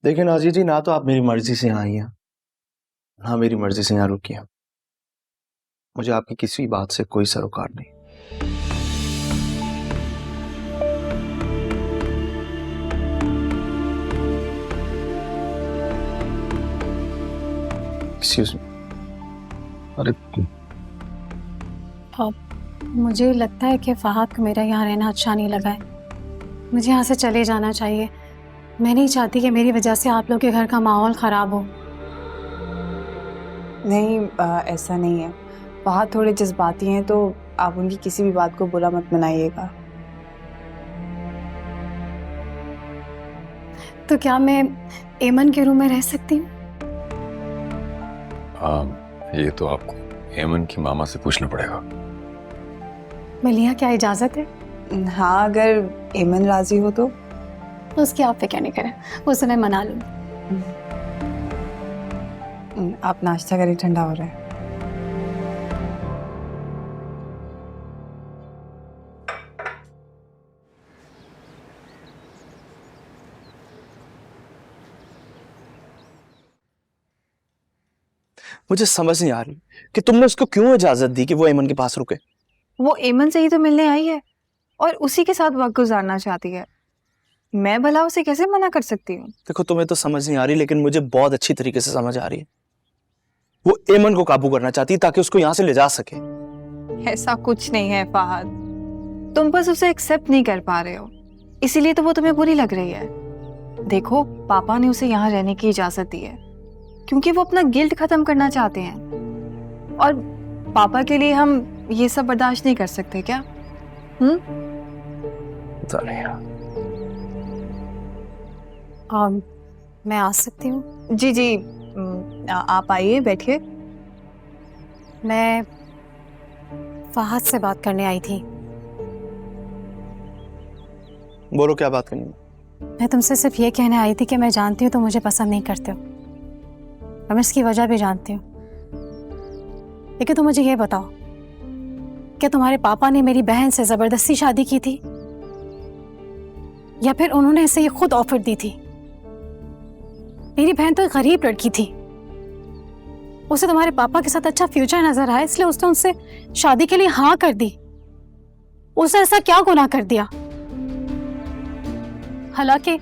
देखिए नाज़िया जी, ना तो आप मेरी मर्जी से यहाँ आई हैं, ना मेरी मर्जी से यहाँ रुकी हैं। मुझे आपकी किसी बात से कोई सरोकार नहीं। Excuse me. अरे मुझे लगता है कि फ़हाद को मेरा यहाँ रहना अच्छा नहीं लगा है। मुझे यहाँ से चले जाना चाहिए। मैं नहीं चाहती कि मेरी वजह से आप लोग के घर का माहौल ख़राब हो। नहीं, ऐसा नहीं है। फ़हाद थोड़े जज्बाती हैं, तो आप उनकी किसी भी बात को बुरा मत मनाइएगा। तो क्या मैं एमन के रूम में रह सकती हूँ? ये तो आपको एमन की मामा से पूछना पड़ेगा। मिलिया, क्या इजाज़त है? हाँ, अगर एमन राजी हो तो। उसकी आप फिक्र नहीं करें, उसे मैं मना लूँगी। आप नाश्ता करें, ठंडा हो रहा है। मुझे समझ नहीं आ रही कि तुमने उसको क्यों इजाजत दी कि वो एमन के पास रुके। वो एमन से ही तो मिलने आई है और उसी के साथ वक्त गुजारना चाहती है। मैं भला उसे कैसे मना कर सकती हूँ? देखो, तुम्हें तो समझ नहीं आ रही, लेकिन मुझे बहुत अच्छी तरीके से समझ आ रही है। वो एमन को काबू करना चाहती है ताकि उसको यहाँ से ले जा सके। ऐसा कुछ नहीं है फ़हाद, तुम बस उसे एक्सेप्ट नहीं कर पा रहे हो, इसीलिए तो वो तुम्हें बुरी लग रही है। देखो, पापा ने उसे यहाँ रहने की इजाजत दी है क्योंकि वो अपना गिल्ट खत्म करना चाहते हैं, और पापा के लिए हम ये सब बर्दाश्त नहीं कर सकते क्या? पता नहीं यार। मैं आ सकती हूँ? जी जी, आप आइए, बैठिए। मैं फ़हाद से बात करने आई थी। बोलो, क्या बात करनी है? मैं तुमसे सिर्फ ये कहने आई थी कि मैं जानती हूँ तुम मुझे पसंद नहीं करते हो, और मैं इसकी वजह भी जानती हूँ। लेकिन तुम मुझे ये बताओ, क्या तुम्हारे पापा ने मेरी बहन से ज़बरदस्ती शादी की थी, या फिर उन्होंने इसे ये खुद ऑफर दी थी? मेरी बहन तो एक गरीब लड़की थी, उसे तुम्हारे पापा के साथ अच्छा फ्यूचर नजर आया, इसलिए उसने उनसे शादी के लिए हाँ कर दी। उसने ऐसा क्या गुनाह कर दिया? हालांकि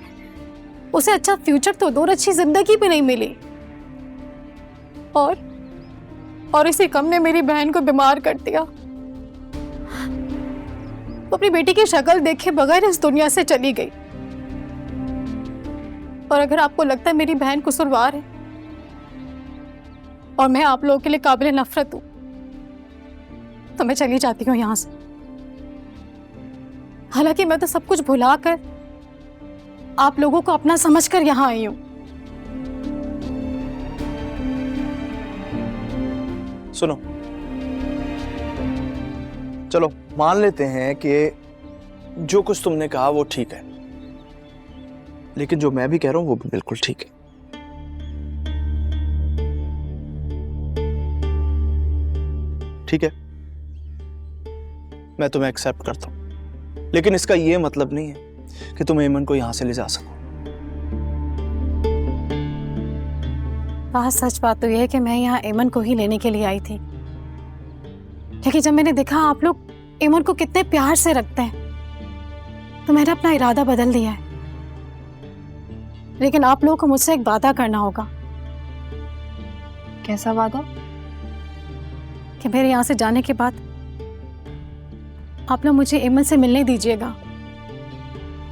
उसे अच्छा फ्यूचर तो दूर, अच्छी जिंदगी भी नहीं मिली, और इसी कम ने मेरी बहन को बीमार कर दिया। वो अपनी बेटी की शक्ल देखे बगैर इस दुनिया से चली गई। और अगर आपको लगता है मेरी बहन कसूरवार है और मैं आप लोगों के लिए काबिल नफरत हूं, तो मैं चली जाती हूँ यहां से। हालांकि मैं तो सब कुछ भुलाकर आप लोगों को अपना समझकर यहां आई हूं। सुनो, चलो मान लेते हैं कि जो कुछ तुमने कहा वो ठीक है, लेकिन जो मैं भी कह रहा हूं वो भी बिल्कुल ठीक है। ठीक है, मैं तुम्हें एक्सेप्ट करता हूं, लेकिन इसका ये मतलब नहीं है कि तुम एमन को यहां से ले जा सको। सच बात तो यह है कि मैं यहाँ एमन को ही लेने के लिए आई थी, लेकिन जब मैंने देखा आप लोग एमन को कितने प्यार से रखते हैं, तो मैंने अपना इरादा बदल दिया है। लेकिन आप लोगों को मुझसे एक वादा करना होगा। कैसा वादा? कि मेरे यहाँ से जाने के बाद आप लोग मुझे एमन से मिलने दीजिएगा।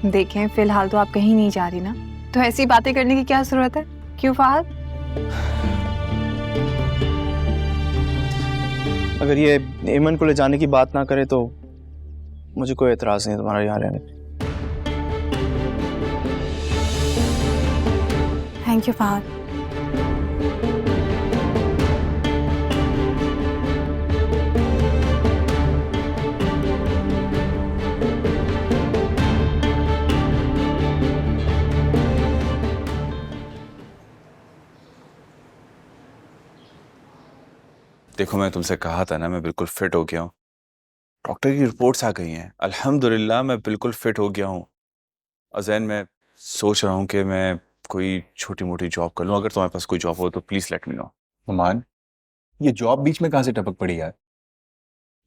देखें, फिलहाल तो आप कहीं नहीं जा रही ना, तो ऐसी बातें करने की क्या जरूरत है? क्यों फ़हाद? अगर ये एमन को ले जाने की बात ना करे तो मुझे कोई एतराज नहीं है तुम्हारा यहाँ रहने पे। Thank you Fahad. देखो, मैं तुमसे कहा था ना, मैं बिल्कुल फिट हो गया हूँ। डॉक्टर की रिपोर्ट्स आ गई हैं, अल्हम्दुलिल्लाह मैं बिल्कुल फिट हो गया हूँ। और ज़ैन, मैं सोच रहा हूँ कि मैं कोई छोटी मोटी जॉब कर लूं। अगर तुम्हारे पास कोई जॉब हो तो please let me know. Numan, ये जॉब बीच में कहाँ से टपक पड़ी यार?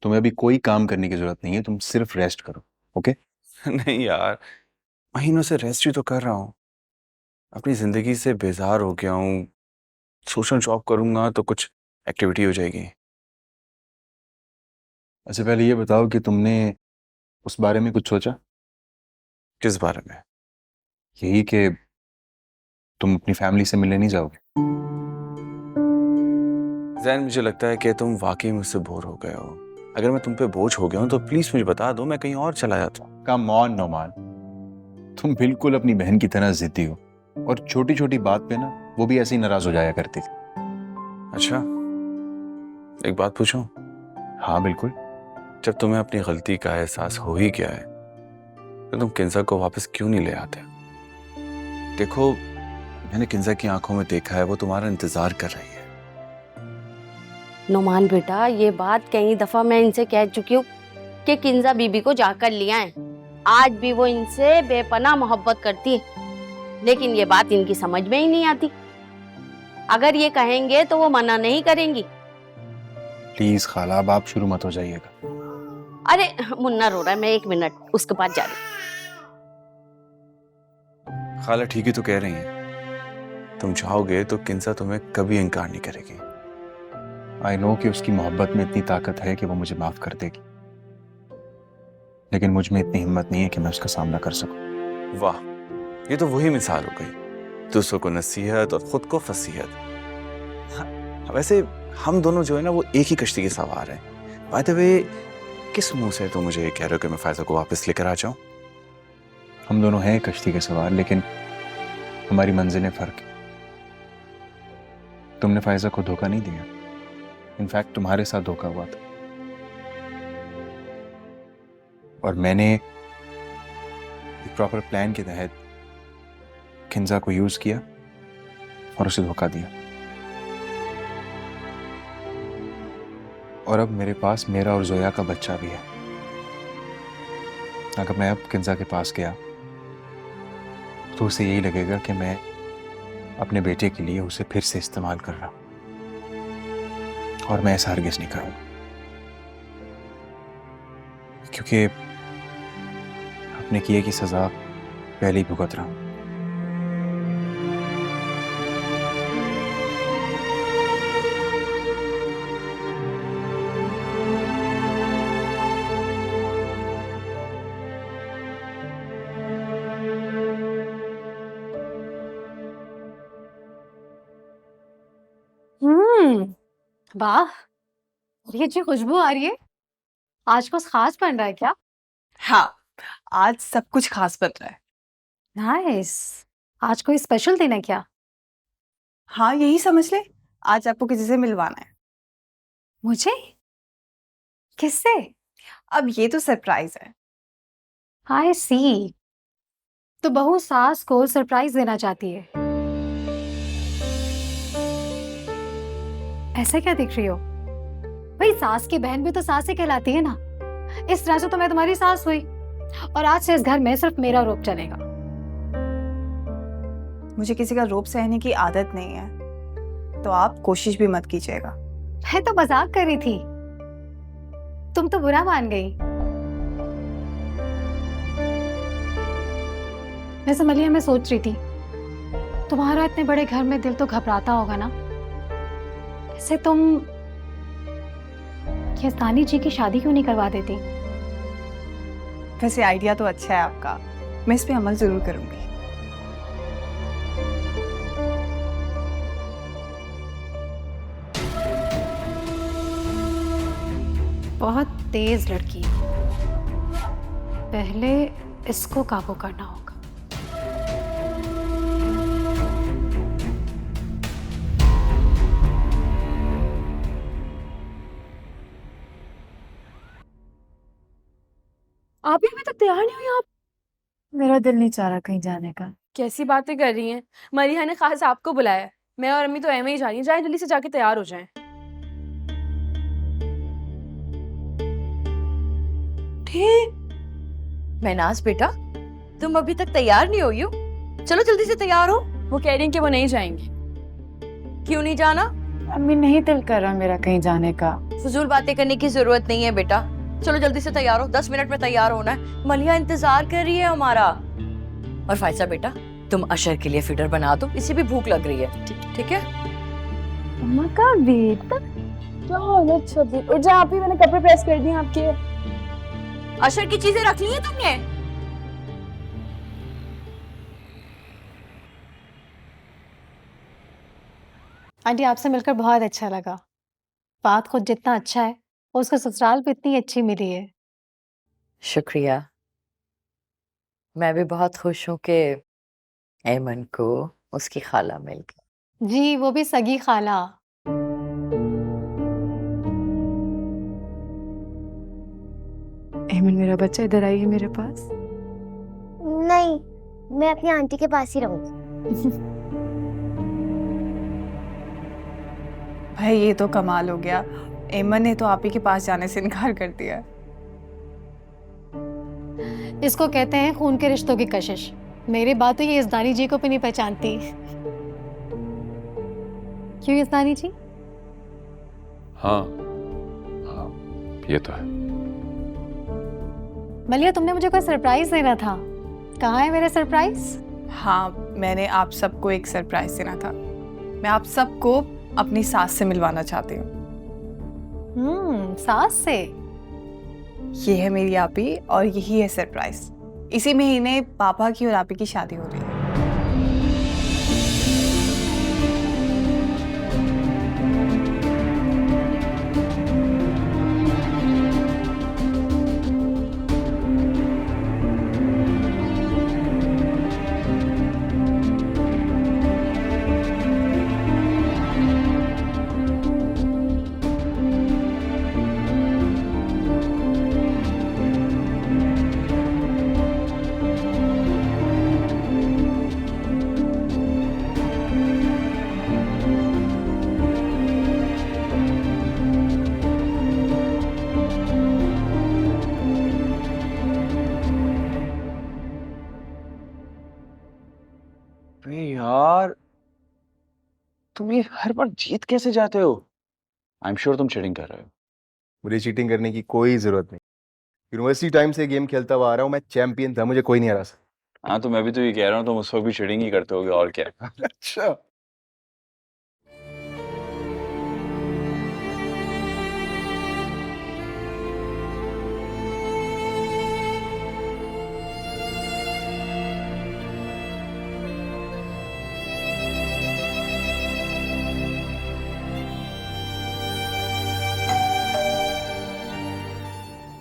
तुम्हें अभी कोई काम करने की जरूरत नहीं है, तुम सिर्फ रेस्ट करो, ओके? नहीं यार, महीनों से रेस्ट ही तो कर रहा हूँ। अपनी जिंदगी से बेजार हो गया हूँ। सोच रहा जॉब करूंगा तो कुछ एक्टिविटी हो जाएगी। अच्छा पहले ये बताओ कि तुमने उस बारे में कुछ सोचा? किस बारे में? यही कि तुम अपनी फैमिली से मिलने नहीं जाओगे? जैन, मुझे लगता है कि तुम वाकई मुझसे बोर हो गए हो। अगर मैं तुम पे बोझ हो गया हूँ तो प्लीज मुझे बता दो, मैं कहीं और चला जाता हूँ। कम ऑन नुमान, तुम बिल्कुल अपनी बहन की तरह जिद्दी हो और छोटी छोटी बात पे ना वो भी ऐसे ही नाराज हो जाया करती थी। अच्छा, एक बात पूछूं? हाँ बिल्कुल। जब तुम्हें अपनी गलती का एहसास हो ही गया है तो तुम किंजा को वापस क्यों नहीं ले आते? देखो, मैंने किंजा की आंखों में देखा है, वो तुम्हारा इंतजार कर रही है। नुमान बेटा, ये बात कई दफा मैं इनसे कह चुकी हूँ कि किंजा बीबी को जाकर लिया है। आज भी वो इनसे बेपनाह मोहब्बत करती है, लेकिन ये बात इनकी समझ में ही नहीं आती। अगर ये कहेंगे तो वो मना नहीं करेंगी। प्लीज खाला, अब आप शुरू मत हो जाइएगा। अरे मुन्ना रो रहा है, मैं 1 मिनट उसके पास जा रही हूँ। खाला ठीक ही तो कह रही हैं। तुम चाहोगे तो किंजा तुम्हें कभी इनकार नहीं करेगी। आई नो कि उसकी मोहब्बत में इतनी ताकत है कि वो मुझे माफ कर देगी, लेकिन मुझ में इतनी हिम्मत नहीं है कि मैं उसका सामना कर सकूं। वाह, ये तो वही मिसाल हो गई, दूसरों को नसीहत और खुद को फसीहत। हाँ, वैसे हम दोनों जो है ना वो एक ही कश्ती के सवार हैं। बाय द वे, किस मुंह से तुम मुझे कह रहे हो कि मैं फायजा को वापस लेकर आ जाऊं? हम दोनों हैं कश्ती के सवार, लेकिन हमारी मंजिलें फर्क है। तुमने फायजा को धोखा नहीं दिया, इनफैक्ट तुम्हारे साथ धोखा हुआ था, और मैंने एक प्रॉपर प्लान के तहत किंजा को यूज किया और उसे धोखा दिया। और अब मेरे पास मेरा और जोया का बच्चा भी है। अगर मैं अब किंजा के पास गया तो उसे यही लगेगा कि मैं अपने बेटे के लिए उसे फिर से इस्तेमाल कर रहा हूं, और मैं ऐसा हरगिज़ नहीं करूंगा, क्योंकि अपने किए की सजा पहले ही भुगत रहा हूं। वाह, ये अच्छी खुशबू आ रही है। आज कुछ खास बन रहा है क्या? हाँ, आज सब कुछ खास बन रहा है। नाइस। आज कोई स्पेशल दिन है क्या? हाँ, यही समझ ले, आज आपको किसी से मिलवाना है। मुझे? किससे? अब ये तो सरप्राइज है। आई सी। तो बहू सास को सरप्राइज देना चाहती है। ऐसे क्या दिख रही हो? भाई, सास की बहन भी तो सास ही कहलाती है ना। इस तरह से तो मैं तुम्हारी सास हुई, और आज से इस घर में सिर्फ मेरा रूप चलेगा। मुझे किसी का रूप सहने की आदत नहीं है, तो आप कोशिश भी मत कीजिएगा। मैं तो मजाक कर रही थी, तुम तो बुरा मान गई। वैसे मलिया, मैं सोच रही थी तुम्हारा इतने बड़े घर में दिल तो घबराता होगा ना। ऐसे तुम यस्तानी जी की शादी क्यों नहीं करवा देती? वैसे आइडिया तो अच्छा है आपका, मैं इस पे अमल जरूर करूंगी। बहुत तेज लड़की, पहले इसको काबू करना होगा। आप ही अभी तक तैयार नहीं हुई? आप? मेरा दिल नहीं चाह रहा कहीं जाने का। कैसी बातें कर रही हैं? मरिया ने खास आपको बुलाया है। मैं और अम्मी तो एम ही जा रही हैं। जाएं, जल्दी से जाके तैयार हो जाएं। ठीक। महनाज बेटा, तुम अभी तक तैयार नहीं हुई हो? चलो जल्दी से तैयार हो। वो कह रही हैं कि वो नहीं जाएंगे। क्यों नहीं जाना? अम्मी नहीं दिल कर रहा मेरा कहीं जाने का। फजूल बातें करने की जरूरत नहीं है बेटा। चलो जल्दी से तैयार हो, 10 मिनट में तैयार होना है। मलिया इंतजार कर रही है हमारा। और फायसा बेटा, तुम अशर के लिए फीडर बना दो, इसे भी भूख लग रही है। ठीक है? अम्मा का बेटा क्या हालत छबी। और जा आप ही, मैंने कपड़े प्रेस कर दिए आपके। अशर की चीजें रख ली हैं तुमने? आंटी आपसे मिलकर बहुत अच्छा लगा। बात खुद जितना अच्छा है और उसका ससुराल भी इतनी अच्छी मिली है। शुक्रिया। मैं भी बहुत खुश हूँ कि ऐमन को उसकी खाला मिल गई। जी वो भी सगी खाला। एमन मेरा बच्चा इधर आइए मेरे पास। नहीं, मैं अपनी आंटी के पास ही रहूंगी। भाई ये तो कमाल हो गया। ऐमन ने तो आप ही के पास जाने से इनकार कर दिया। इसको कहते हैं खून के रिश्तों की कशिश। मेरे बात तो ये इज़दानी जी को भी नहीं पहचानती। क्यों इज़दानी जी? हाँ हाँ ये तो है। मलिया तुमने मुझे कोई सरप्राइज देना था, कहाँ है मेरा सरप्राइज? हाँ, मैंने आप सबको एक सरप्राइज देना था। मैं आप सबको अपनी सास से मिलवाना चाहती हूँ। सास से? ये है मेरी आपी और यही है सरप्राइज। इसी महीने पापा की और आपी की शादी हो रही है। अबे यार, तुम ये हर बार जीत कैसे जाते हो? आई एम श्योर तुम चीटिंग कर रहे हो। मुझे चीटिंग करने की कोई जरूरत नहीं। यूनिवर्सिटी टाइम से गेम खेलता हुआ आ रहा हूँ, मैं चैंपियन था, मुझे कोई नहीं हरा सकता। हाँ तो मैं भी तो ये कह रहा हूँ, तुम उस वक्त भी चीटिंग ही करते होगे और क्या। अच्छा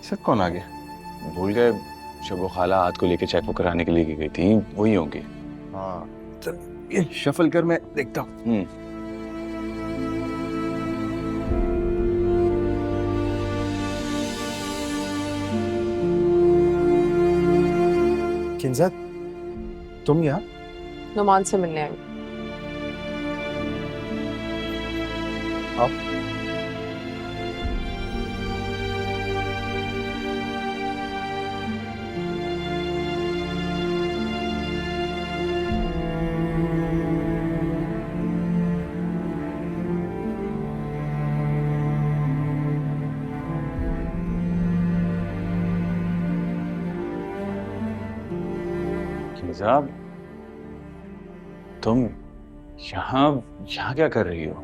सब कौन आ गया? भूल गए, जब वो खाला हाथ को लेके चेकअप कराने के लिए गई थी, वही होंगे। हाँ चल ये शफल कर, मैं देखता हूँ। किंजा तुम यहाँ? नुमान से मिलने आई। आओ। साहब, तुम यहाँ क्या कर रही हो?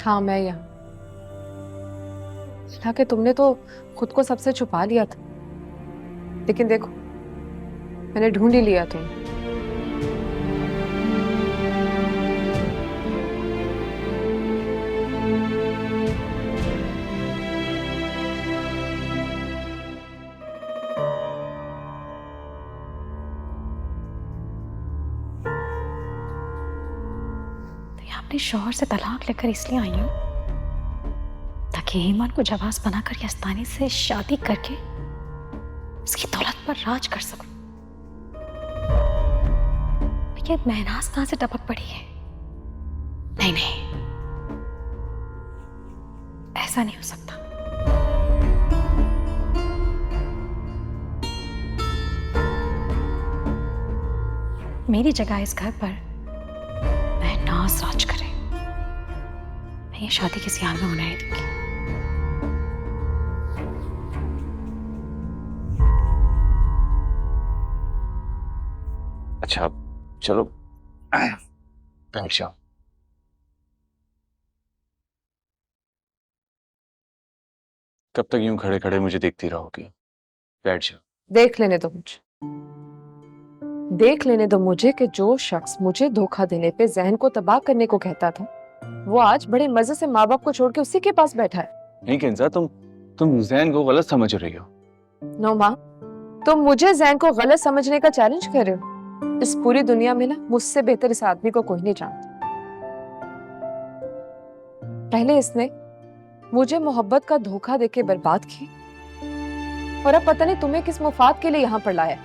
हाँ मैं यहाँ। हालांकि तुमने तो खुद को सबसे छुपा लिया था, लेकिन देखो मैंने ढूंढ ही लिया तुम। अपने शौहर से तलाक लेकर इसलिए आई हूँ ताकि ईमान को जवाब बनाकर यस्तानी से शादी करके उसकी दौलत पर राज कर सकूं। ये महनाज कहां से टपक पड़ी है? नहीं नहीं, ऐसा नहीं हो सकता। मेरी जगह इस घर पर मैं नाज राज करे, मैं ये शादी किसी हाल में होने नहीं दूंगी। अच्छा चलो बैठ जाओ। कब तक यूं खड़े खड़े मुझे देखती रहोगी? बैठ जाओ। देख लेने दो मुझे, देख लेने दो मुझे कि जो शख्स मुझे धोखा देने पे जहन को तबाह करने को कहता था, वो आज बड़े मजे से माँ बाप को छोड़ के उसी के पास बैठा है। नहीं किंजा, तुम जैन को गलत समझ रही हो। नो माँ, तुम मुझे जैन को गलत समझने का चैलेंज कर रहे हो। इस पूरी दुनिया में ना मुझसे बेहतर इस आदमी को कोई नहीं जानता। पहले इसने मुझे मोहब्बत का धोखा देके बर्बाद की, और अब पता नहीं तुम्हें किस मुफाद के लिए यहाँ पर लाया।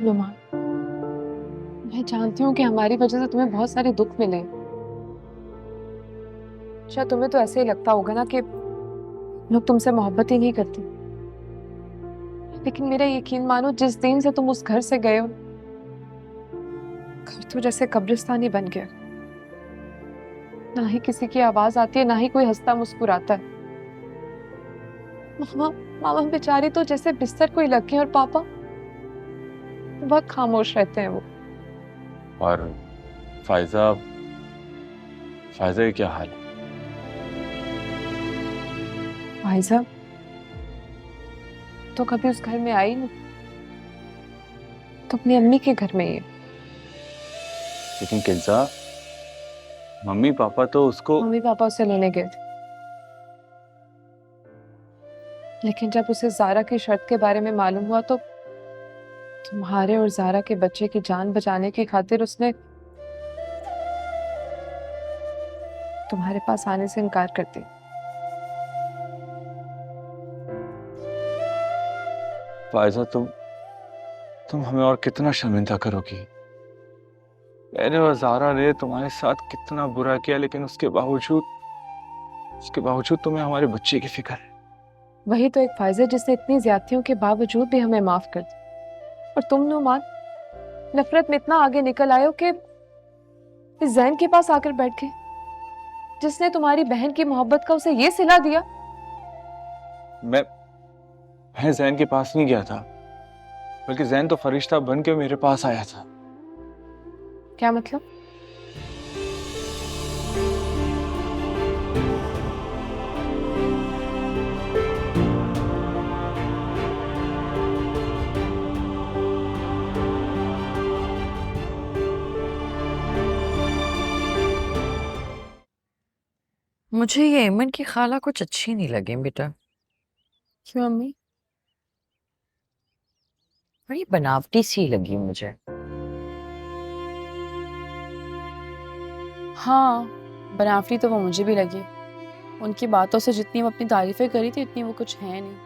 नुमा, मैं जानती हूँ कि हमारी वजह से तुम्हें बहुत सारे दुख मिले। शायद तुम्हें तो ऐसे ही लगता होगा ना कि लोग तुमसे मोहब्बत ही नहीं करते, लेकिन मेरा यकीन मानो, जिस दिन से तुम उस घर से गए हो, घर तो जैसे कब्रिस्तान ही बन गया। ना ही किसी की आवाज आती है, ना ही कोई हंसता मुस्कुराता है। मामा बेचारी तो जैसे बिस्तर कोई लग गए, और पापा बहुत खामोश रहते हैं वो। और फायजा का क्या हाल है? फायजा तो कभी उस घर में आई नहीं, तो अपनी अम्मी के घर में ही है। लेकिन किंजा, मम्मी पापा तो उसको मम्मी पापा उसे लेने गए थे, लेकिन जब उसे जारा की शर्त के बारे में मालूम हुआ, तो तुम्हारे और जारा के बच्चे की जान बचाने की खातिर उसने तुम्हारे पास आने से इनकार कर दिया। फायजा, तुम हमें और कितना शर्मिंदा करोगी? मैंने और जारा ने तुम्हारे साथ कितना बुरा किया, लेकिन उसके बावजूद तुम्हें हमारे बच्चे की फिक्र है। वही तो एक फायजा जिसने इतनी ज्यादतियों के बावजूद भी हमें माफ कर दिया, और तुम नुमान नफरत में इतना आगे निकल आए हो कि इस जैन के पास आकर बैठ गए, जिसने तुम्हारी बहन की मोहब्बत का उसे ये सिला दिया। मैं जैन के पास नहीं गया था, बल्कि जैन तो फरिश्ता बन के मेरे पास आया था। क्या मतलब? मुझे ये ऐमन की खाला कुछ अच्छी नहीं लगी बेटा। क्यों अम्मी? बड़ी बनावटी सी लगी मुझे। हाँ, बनावटी तो वो मुझे भी लगी। उनकी बातों से जितनी वो अपनी तारीफें करी थी, इतनी वो कुछ है नहीं।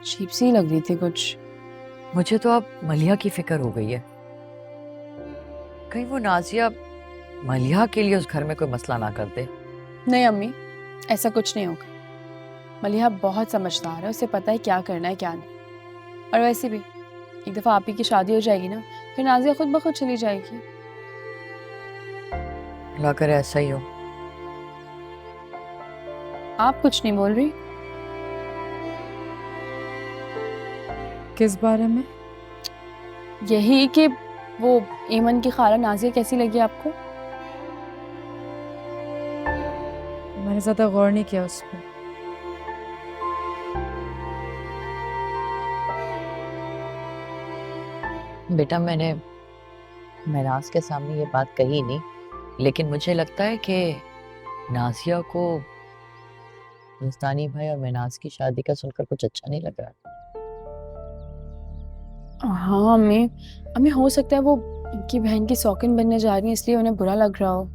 अजीब सी लग रही थी कुछ। मुझे तो अब मलिया की फिक्र हो गई है। कहीं वो नाजिया मलिया के लिए उस घर में कोई मसला ना कर दे। नहीं अम्मी, ऐसा कुछ नहीं होगा। मलिहा बहुत समझदार है, उसे पता है क्या करना है क्या नहीं। और वैसे भी एक दफा आप ही की शादी हो जाएगी ना, फिर नाजिया खुद ब खुद चली जाएगी। अल्लाह करे ऐसा ही हो। आप कुछ नहीं बोल रही? किस बारे में? यही कि वो ऐमन की खाला नाजिया कैसी लगी आपको? मैंने ज्यादा गौर नहीं किया उस पर। बेटा मैंने महनाज के सामने ये बात कही नहीं, लेकिन मुझे लगता है कि नाजिया को मुस्तानी भाई और महनाज की शादी का सुनकर कुछ अच्छा नहीं लग रहा। हाँ अम्मी हो सकता है वो उनकी बहन की सौकिन बनने जा रही है, इसलिए उन्हें बुरा लग रहा हो।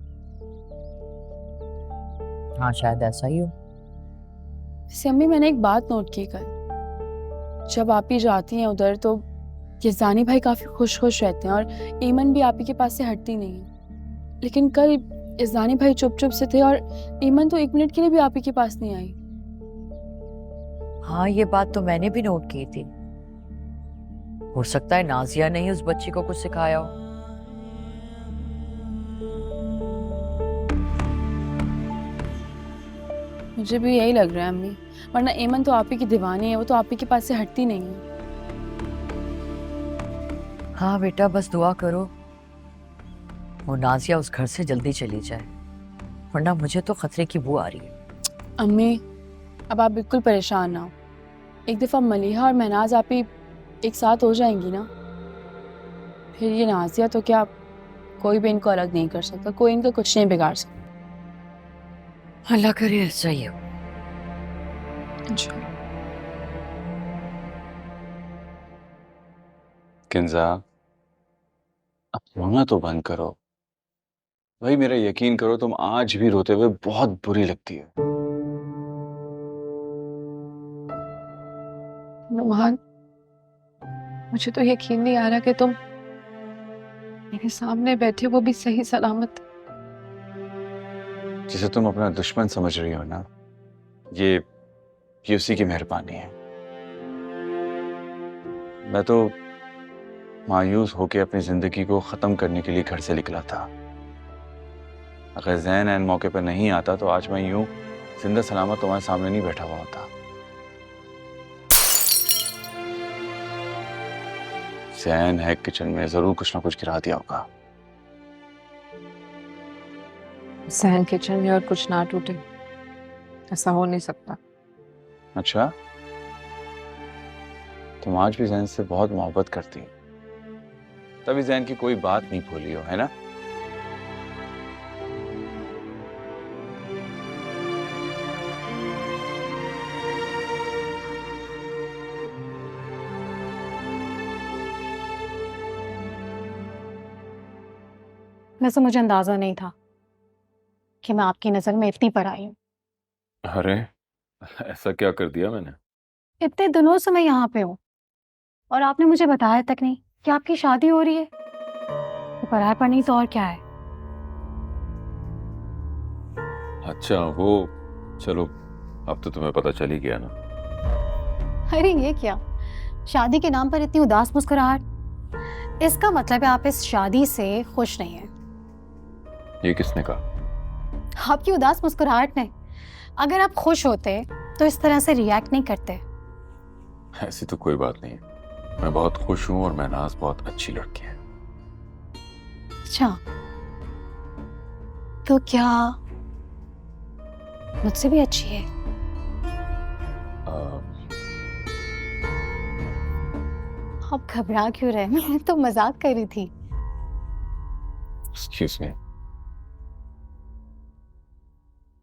हाँ शायद ऐसा ही हो। वैसे अम्मी मैंने एक बात नोट की कल, जब आप ही जाती हैं उधर तो यज़दानी भाई काफ़ी खुश खुश रहते हैं और ईमन भी आप ही के पास से हटती नहीं है। लेकिन कल यज़दानी भाई चुप चुप से थे और ईमन तो 1 मिनट के लिए भी आप ही के पास नहीं आई। हाँ, ये बात तो मैंने भी नोट की थी। हो सकता है नाजिया ने ही उस बच्ची को कुछ सिखाया हो। मुझे भी यही लग रहा है अम्मी, वरना ईमन तो आप ही की दीवानी है, वो तो आप ही के पास से हटती नहीं है। हाँ बेटा, बस दुआ करो वो नाजिया उस घर से जल्दी चली जाए, वरना मुझे तो खतरे की बू आ रही है। अम्मी अब आप बिल्कुल परेशान ना हो, एक दफ़ा मलिहा और महनाज आप ही एक साथ हो जाएंगी ना, फिर ये नाजिया तो क्या, कोई भी इनको अलग नहीं कर सकता, कोई इनका कुछ नहीं बिगाड़ सकता। अल्लाह करे ऐसा ही हो। किंजा, अब रोना तो बंद करो भाई, मेरा यकीन करो तुम आज भी रोते हुए बहुत बुरी लगती है। नुमान, मुझे तो यकीन नहीं आ रहा कि तुम मेरे सामने बैठे, वो भी सही सलामत। जिसे तुम अपना दुश्मन समझ रही हो ना, ये उसी की मेहरबानी है। मैं तो मायूस होकर अपनी जिंदगी को खत्म करने के लिए घर से निकला था। अगर ज़ैन ऐन मौके पर नहीं आता तो आज मैं यूं जिंदा सलामत तुम्हारे सामने नहीं बैठा हुआ होता। ज़ैन है किचन में, जरूर कुछ ना कुछ गिरा दिया होगा। सहन किचन में और कुछ ना टूटे, ऐसा हो नहीं सकता। अच्छा, तुम आज भी ज़ैन से बहुत मोहब्बत करती, तभी ज़ैन की कोई बात नहीं भूली हो, है ना? वैसे मुझे अंदाजा नहीं था कि मैं आपकी नजर में इतनी पर आई हूँ। अरे ऐसा क्या कर दिया मैंने? इतने दिनों से मैं यहाँ पे हूँ और आपने मुझे बताया तक नहीं कि आपकी शादी हो रही है। तो पराया पर नहीं तो और क्या है। अच्छा वो, चलो अब तो तुम्हें पता चल ही गया ना। अरे ये क्या, शादी के नाम पर इतनी उदास मुस्कुराहट, इसका मतलब है आप इस शादी से खुश नहीं हैं। ये किसने कहा? आपकी उदास मुस्कुराहट ने, अगर आप खुश होते तो इस तरह से रिएक्ट नहीं करते। ऐसी तो कोई बात नहीं है, मैं बहुत खुश हूँ और महनाज बहुत अच्छी लड़की है। अच्छा, तो क्या मुझसे भी अच्छी है? आप घबरा क्यों रहे हैं? मैं तो मजाक कर रही थी। Excuse me.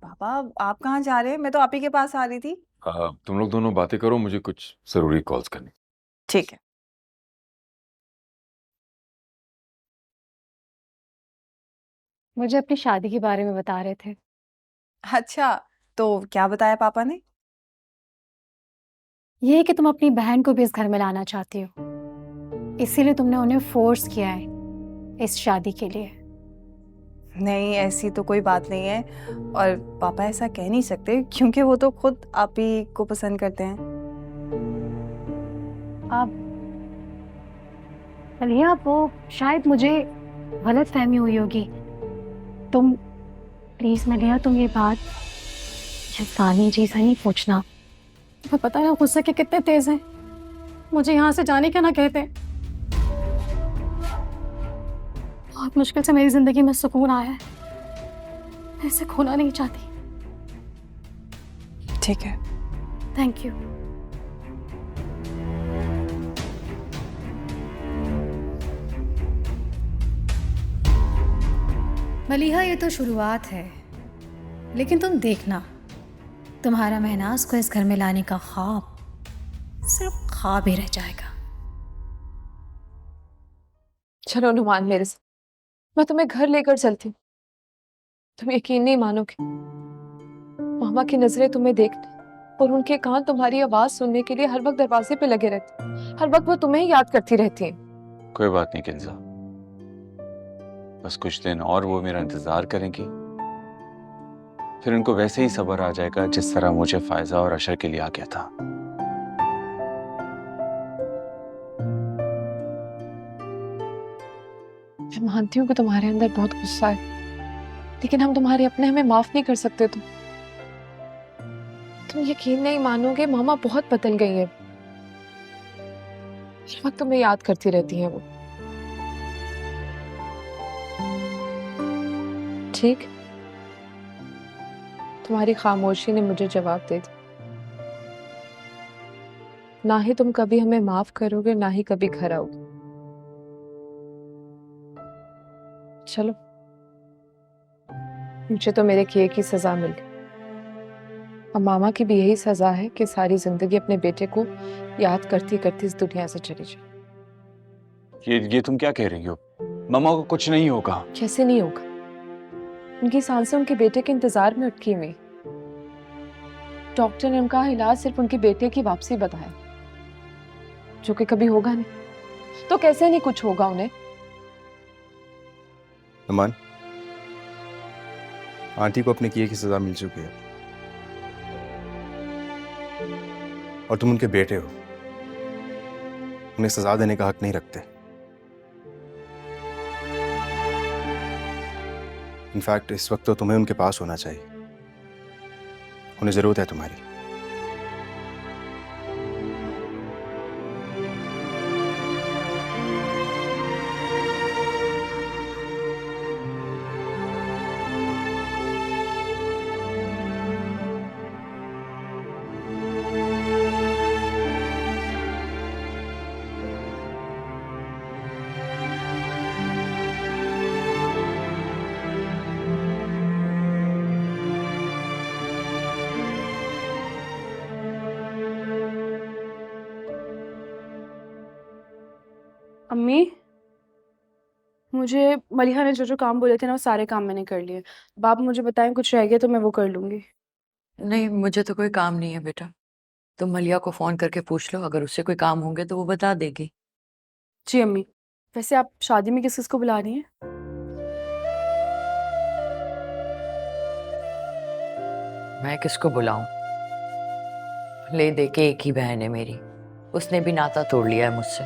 पापा आप कहाँ जा रहे हैं? मैं तो आप ही के पास आ रही थी। तुम लोग दोनों बातें करो, मुझे कुछ जरूरी कॉल्स करनी। ठीक है। मुझे अपनी शादी के बारे में बता रहे थे। अच्छा, तो क्या बताया पापा ने? ये कि तुम अपनी बहन को भी इस घर में लाना चाहती हो, इसीलिए तुमने उन्हें फोर्स किया है इस शादी के लिए। नहीं, ऐसी तो कोई बात नहीं है, और पापा ऐसा कह नहीं सकते क्योंकि वो तो खुद आप ही को पसंद करते हैं। आप मलिहा, वो शायद मुझे गलत फहमी हुई होगी। तुम प्लीज मलिहा, तुम ये बात यज़दानी जी से नहीं पूछना। तुम्हें पता है ना गुस्से के कितने तेज हैं। मुझे यहाँ से जाने का ना कहते। बहुत मुश्किल से मेरी जिंदगी में सुकून आया है, मैं इसे खोना नहीं चाहती। ठीक है। Thank you. मलिहा, ये तो शुरुआत है, लेकिन तुम देखना, तुम्हारा महनाज को इस घर में लाने का ख्वाब सिर्फ ख्वाब ही रह जाएगा। चलो नुमान मेरे साथ, मैं तुम्हें घर लेकर चलती हूँ। तुम यकीन नहीं मानोगे, मामा की नजरें तुम्हें देखने और उनके कान तुम्हारी आवाज सुनने के लिए हर वक्त दरवाजे पे लगे रहते हैं। हर वक्त वो तुम्हें ही याद करती रहती हैं। कोई बात नहीं किंजा, बस कुछ दिन और वो मेरा इंतजार करेंगी, फिर उनको वैसे ही सब्र आ जाएगा जिस तरह मुझे फायजा और अशर के लिए आ गया था। मैं मानती हूँ कि तुम्हारे अंदर बहुत गुस्सा है, लेकिन हम तुम्हारे अपने हमें माफ नहीं कर सकते। तुम यकीन नहीं मानोगे, मामा बहुत बदल गई है। हर वक्त तुम्हें याद करती रहती है वो। ठीक, तुम्हारी खामोशी ने मुझे जवाब दे दिया। ना ही तुम कभी हमें माफ करोगे, ना ही कभी घर आओगे। चलो, मुझे तो मेरे किए की सजा मिल गई, और मामा की भी यही सजा है कि सारी जिंदगी अपने बेटे को याद करती करती इस दुनिया से चली जाए। ये तुम क्या कह रही हो? मामा को कुछ नहीं होगा। कैसे नहीं होगा? उनकी सांसें उनके बेटे के इंतजार में अटकी हुई। डॉक्टर ने उनका इलाज सिर्फ उनके बेटे की वापसी बताया, जो कि कभी होगा नहीं। तो कैसे नहीं कुछ होगा उन्हें? अमान, आंटी को अपने किए की सजा मिल चुकी है, और तुम उनके बेटे हो, उन्हें सजा देने का हक नहीं रखते। इनफैक्ट इस वक्त तो तुम्हें उनके पास होना चाहिए, उन्हें जरूरत है तुम्हारी। अम्मी, मुझे मलिहा ने जो जो काम बोले थे ना वो सारे काम मैंने कर लिए। अब आप मुझे बताएं कुछ रह गया तो मैं वो कर लूंगी। नहीं, मुझे तो कोई काम नहीं है बेटा। तुम मलिया को फोन करके पूछ लो, अगर उससे कोई काम होंगे तो वो बता देगी। जी अम्मी। वैसे आप शादी में किस किस को बुला रही हैं? मैं किसको बुलाऊं? ले दे के एक ही बहन है मेरी, उसने भी नाता तोड़ लिया है मुझसे।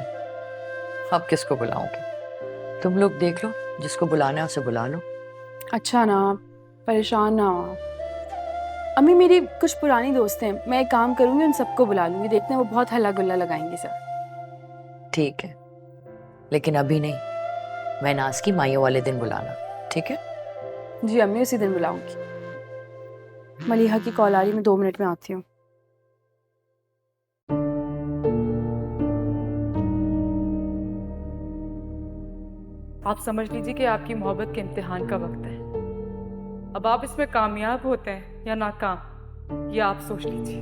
अब किसको बुलाऊंगी? तुम लोग देख लो, जिसको बुलाना है उसे बुला लो। अच्छा ना, परेशान ना हो। अम्मी, मेरी कुछ पुरानी दोस्त हैं, मैं एक काम करूंगी, उन सबको बुला लूंगी। देखते हैं वो बहुत हल्ला गुल्ला लगाएंगी सर। ठीक है, लेकिन अभी नहीं, मैं नाज की माइयों वाले दिन बुलाना, ठीक है? जी अम्मी, उसी दिन बुलाऊंगी। मलिहा की कॉल आ रही, मैं 2 मिनट में आती हूँ। आप समझ लीजिए कि आपकी मोहब्बत के इम्तिहान का वक्त है। अब आप इसमें कामयाब होते हैं या नाकाम, ये आप सोच लीजिए।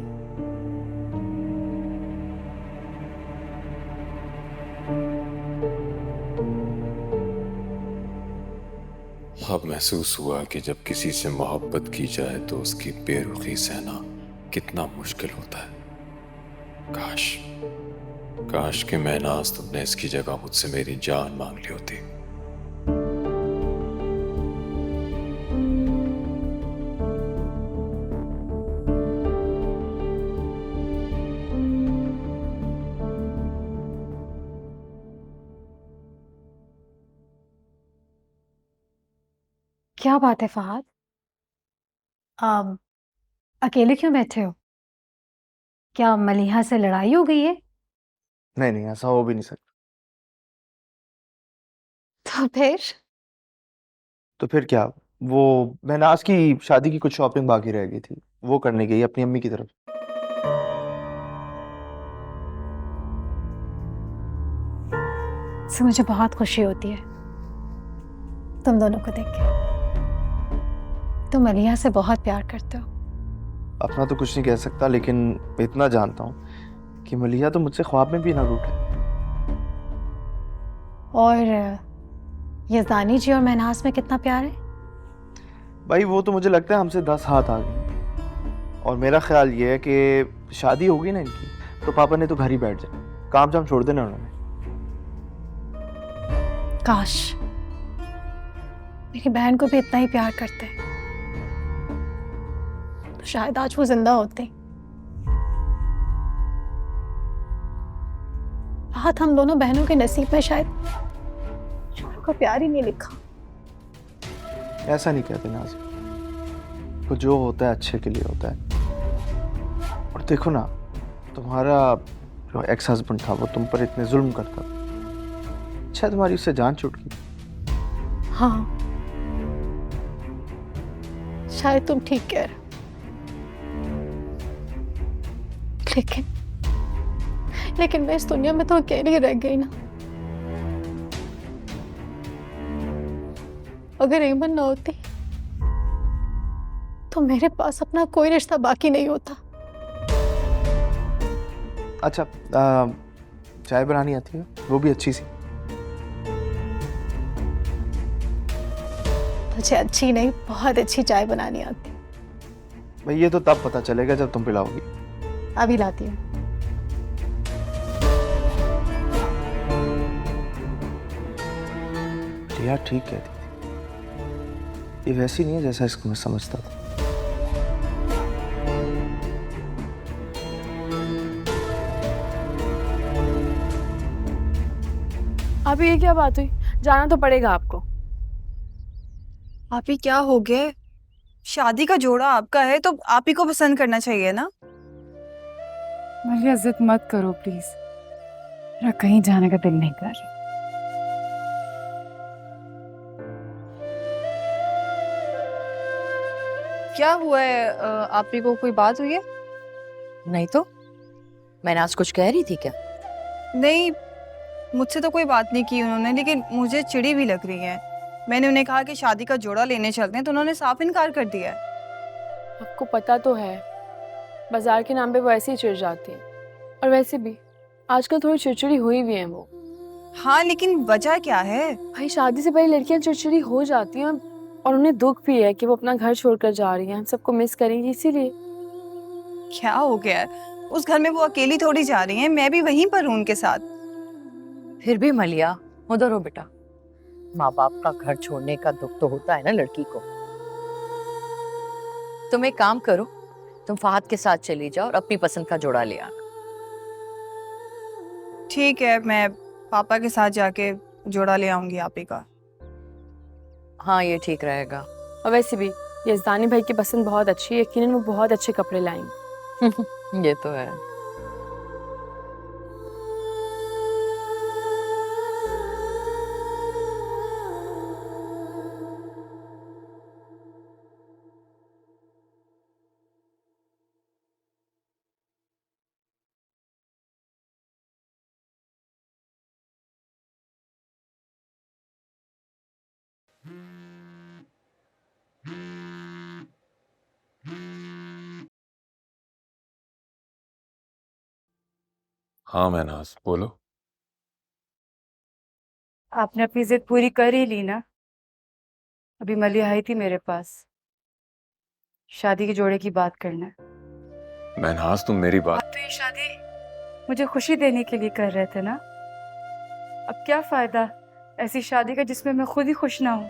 अब महसूस हुआ कि जब किसी से मोहब्बत की जाए तो उसकी बेरुखी सहना कितना मुश्किल होता है। काश कि मैं नाज तुमने इसकी जगह मुझसे मेरी जान मांग ली होती। क्या बात है फहद? अकेले क्यों बैठे हो? क्या मलिहा से लड़ाई हो गई है? नहीं नहीं, ऐसा हो भी नहीं सकता। तो फिर क्या, वो महनाज की शादी की कुछ शॉपिंग बाकी रह गई थी, वो करने गई अपनी अम्मी की तरफ। इससे मुझे बहुत खुशी होती है तुम दोनों को देख के। तुम मलिहा से बहुत प्यार करते हो। अपना तो कुछ नहीं कह सकता, लेकिन मैं इतना जानता हूँ कि मलिहा तो मुझसे ख्वाब में भी ना रूठे। और यज़दानी जी और महनाज में कितना प्यार है? भाई वो तो मुझे लगता है हमसे 10 हाथ आ गए। और मेरा ख्याल ये है कि शादी होगी ना इनकी तो पापा ने तो घर ही बैठ जाए, काम जाम छोड़ देना उन्होंने। काश मेरी बहन को भी इतना ही प्यार करते तो शायद आज वो जिंदा होते। बात हम दोनों बहनों के नसीब में शायद छोरू का प्यार ही नहीं लिखा। ऐसा नहीं कहते नाज़, तो जो होता है अच्छे के लिए होता है। और देखो ना, तुम्हारा जो एक्स हस्बैंड था वो तुम पर इतने जुल्म करता था, शायद तुम्हारी उससे जान छूट गई। हाँ शायद तुम ठीक कह रहे हो, लेकिन मैं इस दुनिया में तो अकेली रह गई ना। अगर एमन ना होती तो मेरे पास अपना कोई रिश्ता बाकी नहीं होता। अच्छा चाय बनानी आती है? वो भी अच्छी सी। मुझे अच्छी नहीं, बहुत अच्छी चाय बनानी आती। भाई ये तो तब पता चलेगा जब तुम पिलाओगी। अभी लाती हूँ। रिया ठीक कहती थी, ये वैसी नहीं है जैसा इसको मैं समझता था। अभी ये क्या बात हुई? जाना तो पड़ेगा आपको। आप ही क्या हो गए? शादी का जोड़ा आपका है तो आप ही को पसंद करना चाहिए ना। मलिया जिद मत करो प्लीज, मेरा कहीं जाने का दिल नहीं कर रहा। क्या हुआ है? आप ही को कोई बात हुई है? नहीं तो मैंने आज कुछ कह रही थी क्या? नहीं, मुझसे तो कोई बात नहीं की उन्होंने, लेकिन मुझे चिड़ी भी लग रही है। मैंने उन्हें कहा कि शादी का जोड़ा लेने चलते हैं तो उन्होंने साफ इनकार कर दिया है। आपको पता तो है, बाजार के नाम पे वो ऐसे ही चिढ़ जाती है। और वैसे भी आजकल थोड़ी चिड़चिड़ी हुई भी है वो। हाँ, लेकिन वजह क्या है? भाई शादी से पहले लड़कियां चिड़चिड़ी हो जाती हैं और उन्हें दुख भी है कि वो अपना घर छोड़कर जा रही हैं, हम सबको मिस करेंगी इसीलिए। क्या हो गया है? उस घर में वो अकेली थोड़ी जा रही हैं, मैं भी वहीं पर हूँ उनके साथ। फिर भी मलिया, उधर हो बेटा। माँ बाप का घर छोड़ने का दुख तो होता है ना लड़की को। तुम एक काम करो, तुम फहद के साथ चली जाओ और अपनी पसंद का जोड़ा ले आना। ठीक है, मैं पापा के साथ जाके जोड़ा ले आऊंगी आप ही का। हाँ, ये ठीक रहेगा। और वैसे भी यजदानी भाई की पसंद बहुत अच्छी है, यकीनन वो बहुत अच्छे कपड़े लाएंगे। ये तो है। हाँ महनाज, बोलो। आपने अपनी जिद पूरी कर ही ली ना? अभी मलिया आई थी मेरे पास, शादी के जोड़े की बात करना। महनाज, तुम मेरी बात। आप तो ये शादी मुझे खुशी देने के लिए कर रहे थे ना? अब क्या फायदा ऐसी शादी का जिसमें मैं खुद ही खुश ना हूं?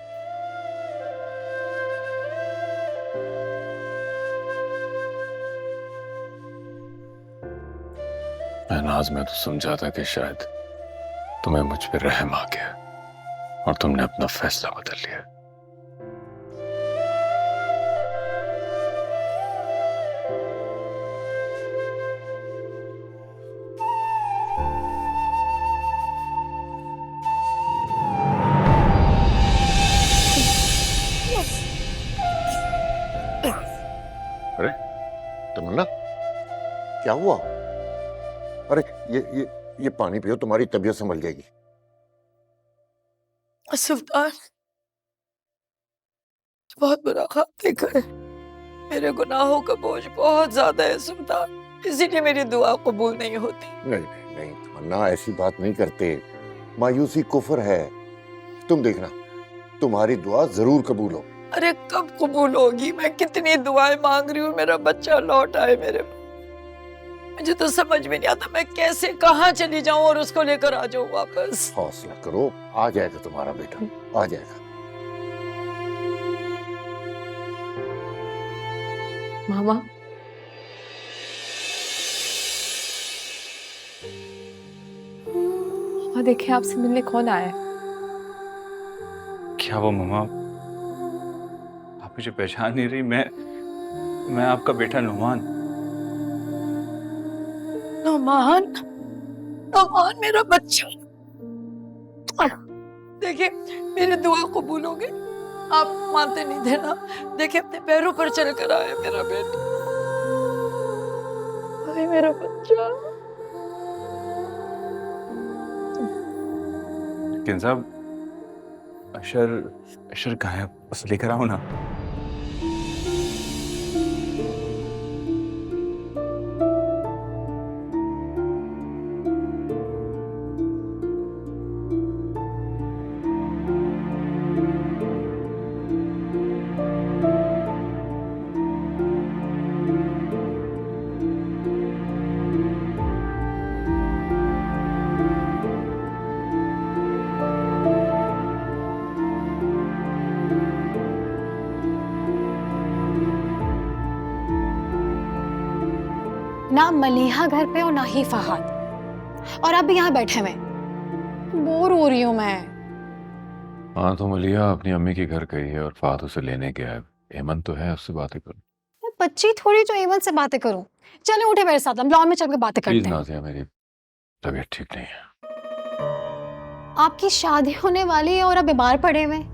महनाज, मैं तो समझा था कि शायद तुम्हें मुझ पर रहम आ गया और तुमने अपना फैसला बदल लिया। अरे तमन्ना, क्या हुआ? अरे ये पानी पियो, तुम्हारी तबीयत संभल जाएगी। सुल्तान, बहुत बुरा ख्वाब देखा है। मेरे गुनाहों का बोझ बहुत ज्यादा है सुल्तान, इसीलिए मेरी दुआ कबूल नहीं होती। नहीं नहीं नहीं तमन्ना, ऐसी बात नहीं करते। मायूसी कुफ्र है। तुम देखना, तुम्हारी दुआ जरूर कबूल हो। अरे कब कबूल होगी? मैं कितनी दुआएं मांग रही हूँ मेरा बच्चा लौट आए मेरे पास। मुझे तो समझ में नहीं आता मैं कैसे कहाँ चली जाऊं और उसको लेकर आ जाऊं वापस। हौसला करो, आ जाएगा तुम्हारा बेटा, आ जाएगा। मामा, हाँ देखिए आपसे मिलने कौन आया है। क्या वो मम्मा, आप मुझे पहचान नहीं रही? मैं आपका बेटा नुमान। नुमान, नुमान मेरा बच्चा। देखिए मेरी दुआ कबूल हो गई, आप मानते नहीं थे ना। देखिए अपने पैरों पर चल कर आया मेरा बेटा। अरे मेरा बच्चा। किंजा, अशर कहाँ है? उसे लेकर आओ ना। ना मलीहा घर पे और ना ही फहाद, और अब भी यहाँ बैठे हुए। बोर हो रही हूँ मैं। हाँ तो मलिया अपनी अम्मी के घर गई है और फहद उसे लेने गया है। एमन तो है, उससे बातें करो। मैं बच्ची थोड़ी जो एमन से बातें करूं। चले उठे मेरे साथ, हम लॉन में चल के बातें प्लीज करते हैं। नाज़िया, मेरी तबीयत ठीक नहीं है। आपकी शादी होने वाली है और अब बीमार पड़े हुए हैं।